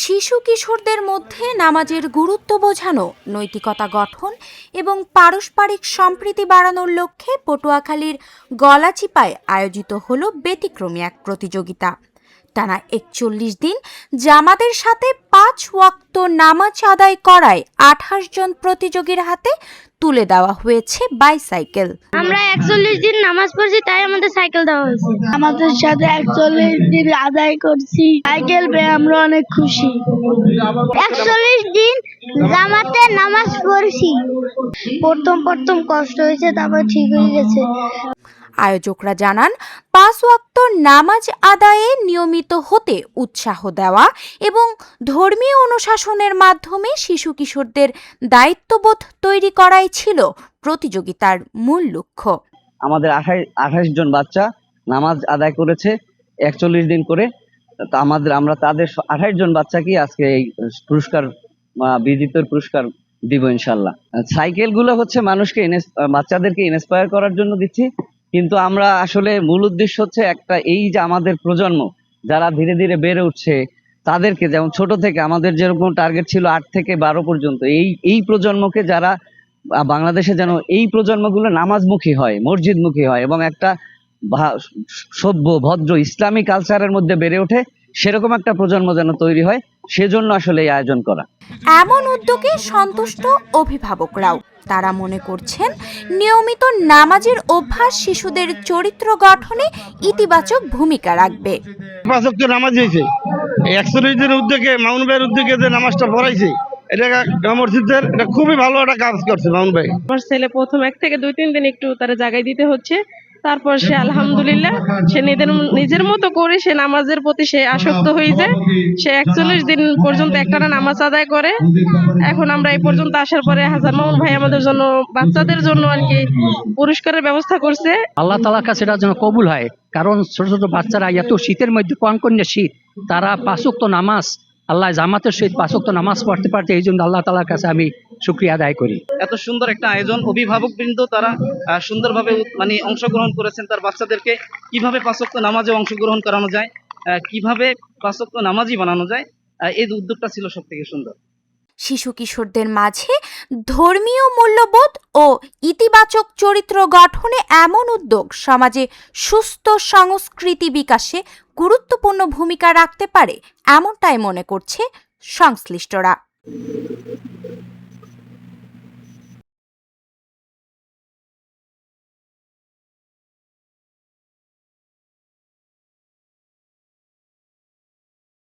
শিশু কিশোরদের মধ্যে নামাজের গুরুত্ব বোঝানো, নৈতিকতা গঠন এবং পারস্পরিক সম্প্রীতি বাড়ানোর লক্ষ্যে পটুয়াখালীর গলাচিপায় আয়োজিত হলো ব্যতিক্রমী এক প্রতিযোগিতা। টানা ৪১ দিন জামাতের সাথে ৫ ওয়াক্ত নামাজ আদায় করায় ২৮ জন প্রতিযোগীর হাতে তুলে দেওয়া হয়েছে বাইসাইকেল। আমরা ৪১ দিন নামাজ পড়ছি, তাই আমাদের সাইকেল দেওয়া হয়েছে। আমাদের সাথে ৪১ দিন আদায় করছি, সাইকেল পেয়ে আমরা অনেক খুশি। ৪১ দিন জামাতে নামাজ পড়ছি। প্রথম কষ্ট হয়েছে, তারপর ঠিক হয়ে গেছে। আয়োজকরা জানান, ৫ ওয়াক্ত নামাজ আদায়ে নিয়মিত হতে উৎসাহ দেওয়া এবং ধর্মীয় অনুশাসনের মাধ্যমে শিশু কিশোরদের দায়িত্ববোধ তৈরি করাই ছিল প্রতিযোগিতার মূল লক্ষ্য। আমাদের ২৮ জন বাচ্চা নামাজ আদায় করেছে ৪১ দিন করে। আমরা তাদের ২৮ জন বাচ্চাকে আজকে এই পুরস্কার, বিজেতার পুরস্কার দিব ইনশাল্লাহ। সাইকেলগুলো হচ্ছে বাচ্চাদেরকে ইন্সপায়ার করার জন্য দিচ্ছি, কিন্তু আমরা আসলে মূল উদ্দেশ্য হচ্ছে একটা, এই যে আমাদের প্রজন্ম যারা ধীরে ধীরে বেড়ে উঠছে, তাদেরকে যেমন ছোট থেকে আমাদের যেরকম টার্গেট ছিল ৮ থেকে ১২ পর্যন্ত, এই প্রজন্মকে যারা বাংলাদেশে যেন এই প্রজন্মগুলো নামাজমুখী হয়, মসজিদমুখী হয় এবং একটা সভ্য ভদ্র ইসলামী কালচারের মধ্যে বেড়ে ওঠে, সেরকম একটা প্রজন্ম যেন তৈরি হয়, সেজন্য আসলে এই আয়োজন করা। এমন উদ্যোগে সন্তুষ্ট অভিভাবকরাও। তারা মনে করছেন, নিয়মিত নামাজের অভ্যাস শিশুদের চরিত্র গঠনে ইতিবাচক ভূমিকা রাখবে। ৫ ওয়াক্ত নামাজ হয়েছে ৪১ দিনের উদ্যোগে, মামুন ভাইয়ের উদ্যোগে যে নামাজটা পড়াইছে, এটা মসজিদের এটা খুবই ভালো একটা কাজ করছে মামুন ভাই। আমার ছেলে প্রথম ১ থেকে ২-৩ দিন একটু তারা জায়গায় দিতে হচ্ছে, তারপর সে আলহামদুলিল্লাহ সে নিজের মতো করে সে নামাজের প্রতি সে আসক্ত হয়ে যায়। সে ৪১ দিন পর্যন্ত একটানা নামাজ আদায় করে। এখন আমরা এই পর্যন্ত আসার পরে হাসান মামুন ভাই আমাদের জন্য, বাচ্চাদের জন্য আর কি পুরস্কারের ব্যবস্থা করছে। আল্লাহ তাআলার কাছে এটা যেন কবুল হয়, কারণ ছোট ছোট বাচ্চারা এত শীতের মধ্যে, কনকনে শীত, তারা ৫ ওয়াক্ত নামাজ আল্লাহ জামাতের সহিত ৫ ওয়াক্ত নামাজ পড়তে পারতে, এই জন্য আল্লাহ তাআলার কাছে আমি শুকরিয়া আদায় করি। এত সুন্দর একটা আয়োজন, অভিভাবকবৃন্দ তারা সুন্দরভাবে অংশগ্রহণ করেছেন তার বাচ্চাদেরকে কিভাবে ৫ ওয়াক্ত নামাজে অংশগ্রহণ করানো যায়, কিভাবে ৫ ওয়াক্ত নামাজি বানানো যায়, এই উদ্যোগটা ছিল সবথেকে সুন্দর। শিশু কিশোরদের মাঝে ধর্মীয় মূল্যবোধ ও ইতিবাচক চরিত্র গঠনে এমন উদ্যোগ সমাজে সুস্থ সংস্কৃতি বিকাশে গুরুত্বপূর্ণ ভূমিকা রাখতে পারে, এমনটাই মনে করছে সংশ্লিষ্টরা।